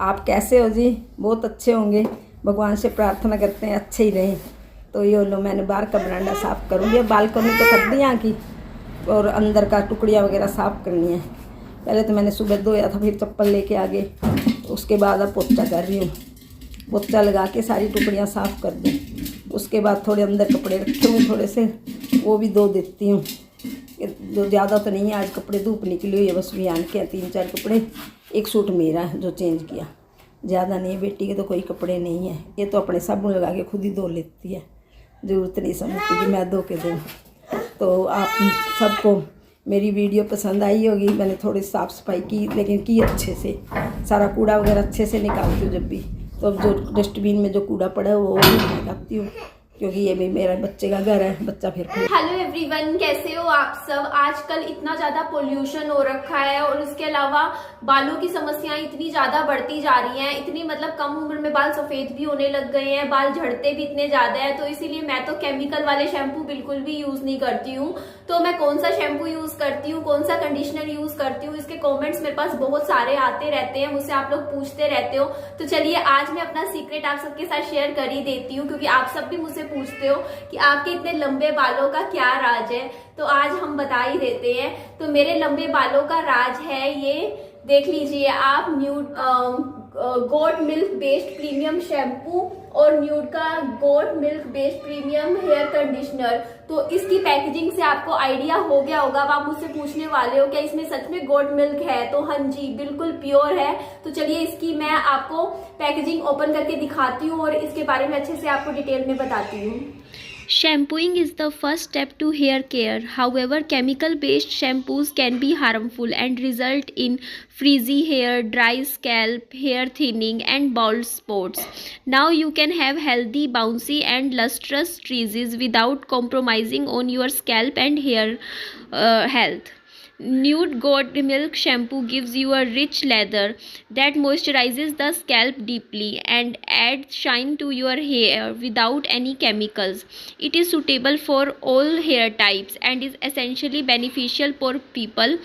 आप कैसे हो जी? बहुत अच्छे होंगे। भगवान से प्रार्थना करते हैं अच्छे ही रहें। तो ये लो मैंने बाहर का बरांडा साफ़ करूँगी। अब बालकनी तो कर दी यहाँ की, और अंदर का टुकड़ियाँ वगैरह साफ़ करनी है। पहले तो मैंने सुबह धोया था, फिर चप्पल लेके आ गए। उसके बाद अब पोछा कर रही हूँ। पोछा लगा के सारी टुकड़ियाँ साफ़ कर दूँ। उसके बाद थोड़े अंदर कपड़े रखे हुए थोड़े से, वो भी धो देती हूँ। जो ज़्यादा तो नहीं है, आज कपड़े धूप निकली हुई है, बस बिहान के 3-4 कपड़े। एक सूट मेरा है जो चेंज किया, ज़्यादा नहीं है। बेटी के तो कोई कपड़े नहीं है, ये तो अपने साबुन लगा के खुद ही धो लेती है, ज़रूरत नहीं समझती कि मैं धो के दूँ। तो आप सबको मेरी वीडियो पसंद आई होगी। मैंने थोड़ी साफ़ सफाई की, लेकिन की अच्छे से। सारा कूड़ा वगैरह अच्छे से निकालती हूँ जब भी। तो अब जो डस्टबिन में जो कूड़ा पड़ा है वो निकालती हूँ, क्योंकि ये भी मेरा बच्चे का घर है, बच्चा फिर। हेलो एवरीवन, कैसे हो आप सब। आजकल इतना ज्यादा पोल्यूशन हो रखा है, और उसके अलावा बालों की समस्याएं इतनी ज्यादा बढ़ती जा रही हैं। इतनी मतलब कम उम्र में बाल सफेद भी होने लग गए हैं, बाल झड़ते भी इतने ज्यादा है। तो इसीलिए मैं तो केमिकल वाले शैम्पू बिल्कुल भी यूज नहीं करती हूँ। तो मैं कौन सा शैम्पू यूज करती हूँ, कौन सा कंडीशनर यूज करती हूँ, इसके कॉमेंट्स मेरे पास बहुत सारे आते रहते हैं, मुझसे आप लोग पूछते रहते हो। तो चलिए आज मैं अपना सीक्रेट आप सबके साथ शेयर कर ही देती हूँ, क्योंकि आप सब भी मुझसे पूछते हो कि आपके इतने लंबे बालों का क्या राज है। तो आज हम बता ही देते हैं। तो मेरे लंबे बालों का राज है, ये देख लीजिए आप, Nude goat milk based premium shampoo और न्यूड का goat milk based premium hair conditioner. तो इसकी पैकेजिंग से आपको आइडिया हो गया होगा। अब आप मुझसे पूछने वाले हो क्या इसमें सच में गोट मिल्क है? तो हाँ जी, बिल्कुल प्योर है। तो चलिए इसकी मैं आपको पैकेजिंग ओपन करके दिखाती हूँ और इसके बारे में अच्छे से आपको डिटेल में बताती हूँ। Shampooing is the first step to hair care. However, chemical-based shampoos can be harmful and result in frizzy hair, dry scalp, hair thinning, and bald spots. Now you can have healthy, bouncy, and lustrous frizz without compromising on your scalp and hair health. Nude goat milk shampoo gives you a rich lather that moisturizes the scalp deeply and adds shine to your hair without any chemicals. It is suitable for all hair types and is essentially beneficial for people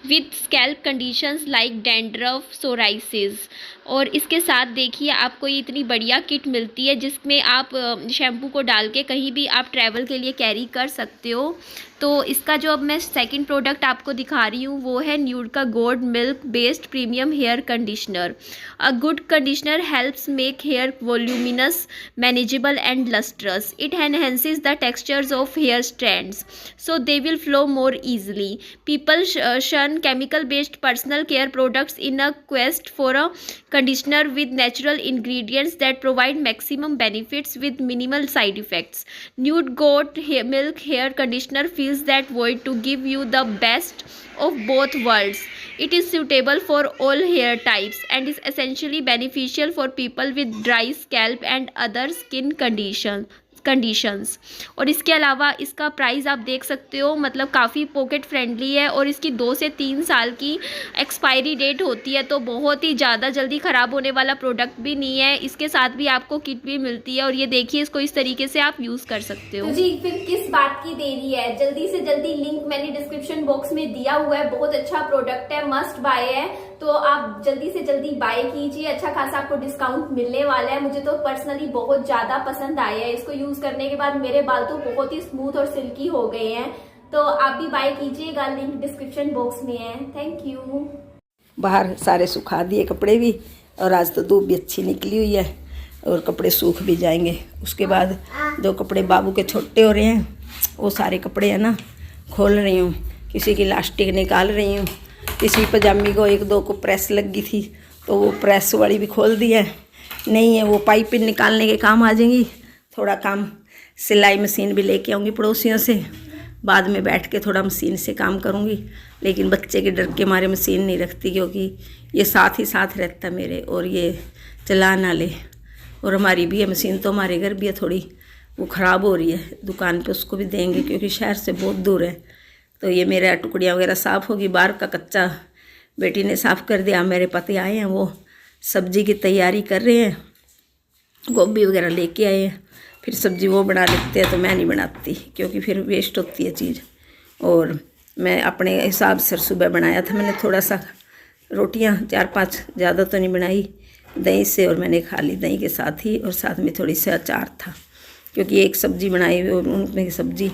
with scalp conditions like dandruff, psoriasis. और इसके साथ देखिए आपको ये इतनी बढ़िया kit मिलती है, जिसमें आप शैम्पू को डाल के कहीं भी आप ट्रैवल के लिए कैरी कर सकते हो। तो इसका जो अब मैं सेकंड प्रोडक्ट आपको दिखा रही हूँ वो है न्यूड का goat milk based premium hair conditioner. A good conditioner helps make hair voluminous, manageable and lustrous. It enhances the textures of hair strands so they will flow more easily. People shun chemical based personal care products in a quest for a conditioner with natural ingredients that provide maximum benefits with minimal side effects. Nude goat milk hair conditioner fills that void to give you the best of both worlds. It is suitable for all hair types and is essentially beneficial for people with dry scalp and other skin conditions. और इसके अलावा इसका price आप देख सकते हो, मतलब काफ़ी पॉकेट फ्रेंडली है और इसकी 2 से 3 साल की एक्सपायरी डेट होती है। तो बहुत ही ज़्यादा जल्दी ख़राब होने वाला प्रोडक्ट भी नहीं है। इसके साथ भी आपको किट भी मिलती है और ये देखिए इसको इस तरीके से आप यूज़ कर सकते हो। तो जी फिर किस बात की देरी है, जल्दी से जल्दी लिंक मैंने डिस्क्रिप्शन बॉक्स में दिया हुआ है। बहुत अच्छा प्रोडक्ट है, मस्ट बाय है। तो आप जल्दी से जल्दी बाय कीजिए, अच्छा खासा आपको डिस्काउंट मिलने वाला है। मुझे तो पर्सनली बहुत ज्यादा पसंद आया है। इसको यूज करने के बाद मेरे बाल तो बहुत ही स्मूथ और सिल्की हो गए हैं। तो आप भी बाय कीजिएगा, लिंक डिस्क्रिप्शन बॉक्स में है। Thank you. बाहर सारे सुखा दिए कपड़े भी, और आज तो धूप भी अच्छी निकली हुई है और कपड़े सूख भी जाएंगे। उसके बाद जो कपड़े बाबू के छोटे हो रहे हैं वो सारे कपड़े है ना खोल रही हूँ। किसी की इलास्टिक निकाल रही हूँ, किसी पजामी को 1-2 को प्रेस लगी थी तो वो प्रेस वाली भी खोल दी है। नहीं है वो पाइपिंग निकालने के काम आ जाएंगी। थोड़ा काम सिलाई मशीन भी लेके आऊँगी पड़ोसियों से, बाद में बैठ के थोड़ा मशीन से काम करूँगी। लेकिन बच्चे के डर के मारे मशीन नहीं रखती, क्योंकि ये साथ ही साथ रहता मेरे और ये चला ना ले। और हमारी भी है मशीन, तो हमारे घर भी है, थोड़ी वो ख़राब हो रही है। दुकान पे उसको भी देंगे क्योंकि शहर से बहुत दूर है। तो ये मेरा टुकड़ियाँ वगैरह साफ़ होगी। बाहर का कच्चा बेटी ने साफ़ कर दिया। मेरे पति आए हैं, वो सब्जी की तैयारी कर रहे हैं, गोभी वगैरह लेके आए हैं। फिर सब्जी वो बना लेते हैं, तो मैं नहीं बनाती क्योंकि फिर वेस्ट होती है चीज़। और मैं अपने हिसाब से सुबह बनाया था मैंने थोड़ा सा रोटियां, 4-5, ज़्यादा तो नहीं बनाई। दही से, और मैंने खा ली दही के साथ ही, और साथ में थोड़ी सी अचार था, क्योंकि एक सब्जी बनाई हुई और उनमें सब्जी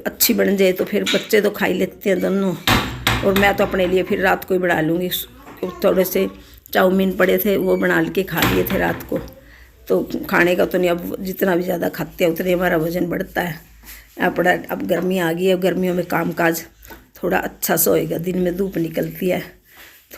अच्छी बन जाए तो फिर बच्चे तो खा ही लेते हैं दोनों, और मैं तो अपने लिए फिर रात को ही बना लूँगी। थोड़े से चाउमीन पड़े थे वो बना के खा लिए थे रात को, तो खाने का तो नहीं, अब जितना भी ज़्यादा खाते हैं उतने हमारा वज़न बढ़ता है। अब गर्मी आ गई है, गर्मियों में कामकाज थोड़ा अच्छा सा होएगा, दिन में धूप निकलती है,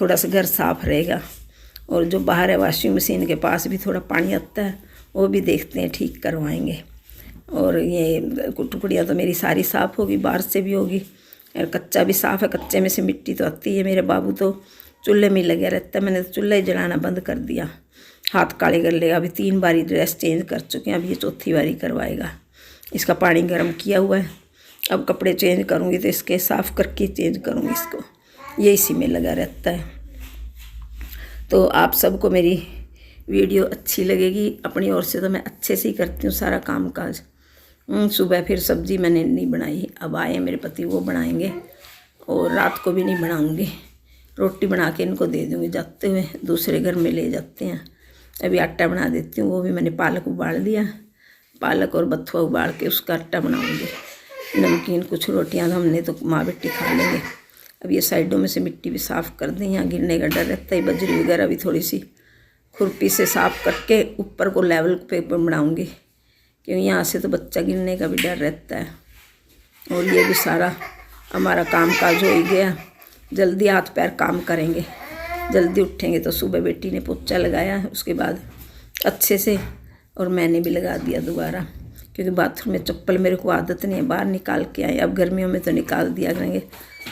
थोड़ा सा घर साफ रहेगा, और जो बाहर है वॉशिंग मशीन के पास भी थोड़ा पानी आता है, वो भी देखते हैं ठीक करवाएंगे। और ये टुकड़ियाँ तो मेरी सारी साफ़ होगी, बाहर से भी होगी, और कच्चा भी साफ़ है, कच्चे में से मिट्टी तो आती है। मेरे बाबू तो चूल्हे में लगे रहता है, मैंने तो चूल्हा ही जलाना बंद कर दिया, हाथ काले कर लेगा। अभी 3 बारी ड्रेस चेंज कर चुके हैं, अब ये 4थी बारी करवाएगा। इसका पानी गर्म किया हुआ है, अब कपड़े चेंज करूँगी तो इसके साफ़ करके चेंज करूँगी इसको, ये इसी में लगा रहता है। तो आप सबको मेरी वीडियो अच्छी लगेगी। अपनी ओर से तो मैं अच्छे से ही करती हूँ सारा काम काज। सुबह फिर सब्ज़ी मैंने नहीं बनाई, अब आए मेरे पति वो बनाएंगे, और रात को भी नहीं बनाऊँगी, रोटी बना के इनको दे दूँगी, जाते हुए दूसरे घर में ले जाते हैं। अभी आटा बना देती हूँ, वो भी मैंने पालक उबाल दिया, पालक और बथुआ उबाल के उसका आटा बनाऊँगी। नमकीन कुछ रोटियाँ तो हमने तो माँ बेटी खा लेंगे। अब ये साइडों में से मिट्टी भी साफ़ कर दें, यहाँ गिरने का डर रहता है। बजरी वगैरह भी थोड़ी सी खुरपी से साफ़ करके ऊपर को लेवल पे बनाऊँगी, क्योंकि यहाँ से तो बच्चा गिरने का भी डर रहता है। और ये भी सारा हमारा काम काज हो ही गया, जल्दी हाथ पैर काम करेंगे, जल्दी उठेंगे। तो सुबह बेटी ने पोछा लगाया, उसके बाद अच्छे से, और मैंने भी लगा दिया दोबारा, क्योंकि बाथरूम में चप्पल मेरे को आदत नहीं है, बाहर निकाल के आए। अब गर्मियों में तो निकाल दिया करेंगे,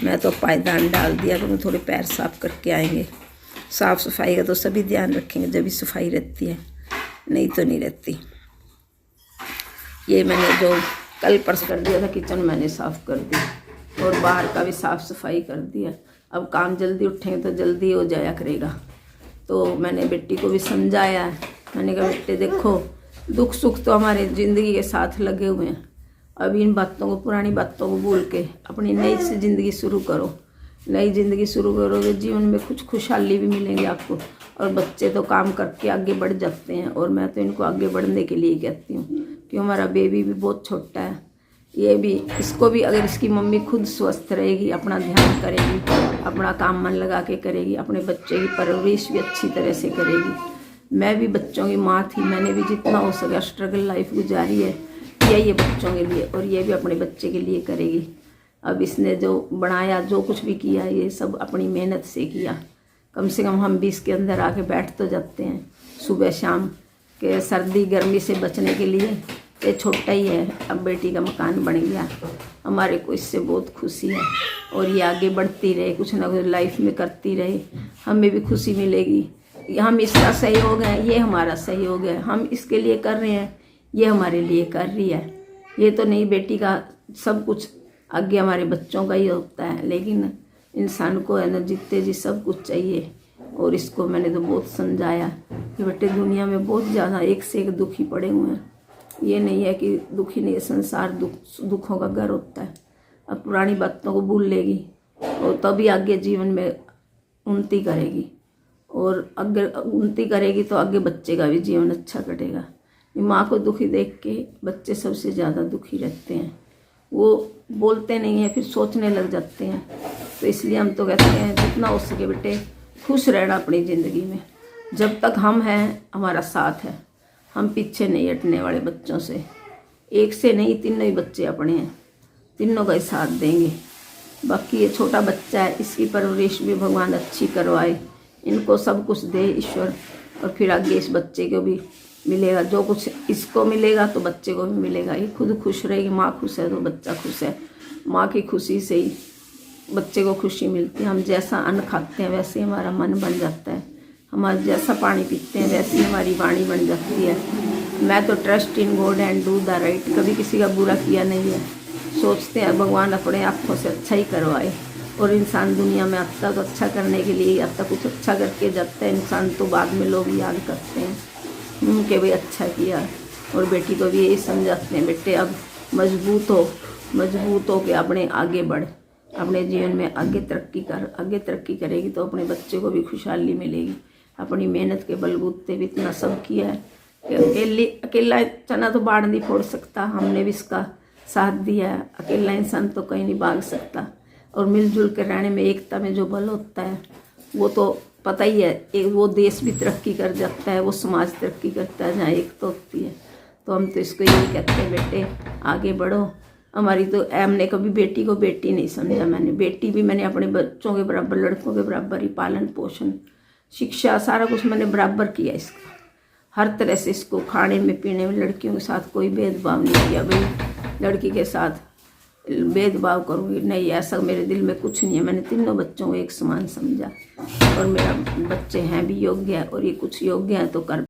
मैं तो पायदान डाल दिया करूँ, थोड़े पैर साफ़ करके आएंगे। साफ़ सफाई का तो सभी ध्यान रखेंगे, जब भी सफाई रहती है, नहीं तो नहीं रहती। ये मैंने जो कल परस कर दिया था किचन, मैंने साफ़ कर दी, और बाहर का भी साफ़ सफाई कर दिया। अब काम जल्दी उठेंगे तो जल्दी हो जाया करेगा। तो मैंने बेटी को भी समझाया, मैंने कहा बेटे देखो, दुख सुख तो हमारे ज़िंदगी के साथ लगे हुए हैं, अब इन बातों को, पुरानी बातों को भूल के अपनी नई से ज़िंदगी शुरू करो। नई ज़िंदगी शुरू करोगे, जीवन में कुछ खुशहाली भी मिलेंगे आपको। और बच्चे तो काम करके आगे बढ़ जाते हैं, और मैं तो इनको आगे बढ़ने के लिए कहती हूँ, क्योंकि हमारा बेबी भी बहुत छोटा है। ये भी, इसको भी अगर इसकी मम्मी खुद स्वस्थ रहेगी, अपना ध्यान करेगी, अपना काम मन लगा के करेगी, अपने बच्चे की परवरिश भी अच्छी तरह से करेगी। मैं भी बच्चों की माँ थी, मैंने भी जितना हो सका स्ट्रगल लाइफ गुजारी है, यही है बच्चों के लिए, और ये भी अपने बच्चे के लिए करेगी। अब इसने जो बनाया, जो कुछ भी किया, ये सब अपनी मेहनत से किया। कम से कम हम भी इसके अंदर आके बैठ तो जाते हैं सुबह शाम के, सर्दी गर्मी से बचने के लिए। ये छोटा ही है, अब बेटी का मकान बन गया, हमारे को इससे बहुत खुशी है। और ये आगे बढ़ती रहे, कुछ ना कुछ लाइफ में करती रहे, हमें भी खुशी मिलेगी। हम इसका सहयोग है, ये हमारा सहयोग है, हम इसके लिए कर रहे हैं, ये हमारे लिए कर रही है। ये तो नहीं बेटी का सब कुछ, आगे हमारे बच्चों का ही होता है, लेकिन इंसान को है ना जीते जी सब कुछ चाहिए। और इसको मैंने तो बहुत समझाया कि बेटे दुनिया में बहुत ज़्यादा एक से एक दुखी पड़े हुए हैं, ये नहीं है कि दुखी नहीं, संसार दुखों का घर होता है। अब पुरानी बातों को भूल लेगी, और तभी आगे जीवन में उन्नति करेगी, और अगर उन्नति करेगी तो आगे बच्चे का भी जीवन अच्छा कटेगा। माँ को दुखी देख के बच्चे सबसे ज़्यादा दुखी रहते हैं, वो बोलते नहीं हैं, फिर सोचने लग जाते हैं। तो इसलिए हम तो कहते हैं जितना हो सके बेटे खुश रहना अपनी ज़िंदगी में। जब तक हम हैं, हमारा साथ है, हम पीछे नहीं हटने वाले बच्चों से। एक से नहीं, तीनों ही बच्चे अपने हैं, तीनों का ही साथ देंगे। बाकी ये छोटा बच्चा है, इसकी परवरिश भी भगवान अच्छी करवाए, इनको सब कुछ दे ईश्वर, और फिर आगे इस बच्चे को भी मिलेगा। जो कुछ इसको मिलेगा तो बच्चे को भी मिलेगा। ये खुद खुश रहेगी, माँ खुश है तो बच्चा खुश है। माँ की खुशी से ही बच्चे को खुशी मिलती है। हम जैसा अन्न खाते हैं वैसे ही हमारा मन बन जाता है, हमारा जैसा पानी पीते हैं वैसी हमारी वाणी बन जाती है। मैं तो trust in God and do the right, कभी किसी का बुरा किया नहीं है। सोचते हैं भगवान अपने हाथों से अच्छा ही करवाए, और इंसान दुनिया में आता तो अच्छा करने के लिए आता, कुछ अच्छा करके जाता है इंसान, तो बाद में लोग याद करते हैं कि भाई अच्छा किया। और बेटी को भी यही समझाते हैं, बेटे अब मजबूत हो के अपने आगे बढ़, अपने जीवन में आगे तरक्की कर। आगे तरक्की करेगी तो अपने बच्चे को भी खुशहाली मिलेगी। अपनी मेहनत के बलबूते भी इतना सब किया है कि अकेला चना तो बाढ़ नहीं फोड़ सकता। हमने भी इसका साथ दिया है। अकेला इंसान तो कहीं नहीं भाग सकता। और मिलजुल के रहने में, एकता में जो बल होता है वो तो पता ही है। एक वो देश भी तरक्की कर जाता है, वो समाज तरक्की करता है जहाँ एकता होती है। तो हम तो इसको यही कहते हैं, बेटे आगे बढ़ो। हमारी तो हमने कभी बेटी को बेटी नहीं समझा। मैंने बेटी भी मैंने अपने बच्चों के बराबर, लड़कों के बराबर ही पालन पोषण, शिक्षा, सारा कुछ मैंने बराबर किया इसका। हर तरह से इसको खाने में पीने में लड़कियों के साथ कोई भेदभाव नहीं किया। भाई लड़की के साथ भेदभाव करूँगी नहीं, ऐसा मेरे दिल में कुछ नहीं है। मैंने तीनों बच्चों को एक समान समझा और मेरा बच्चे हैं भी योग्य है और ये कुछ योग्य हैं तो कर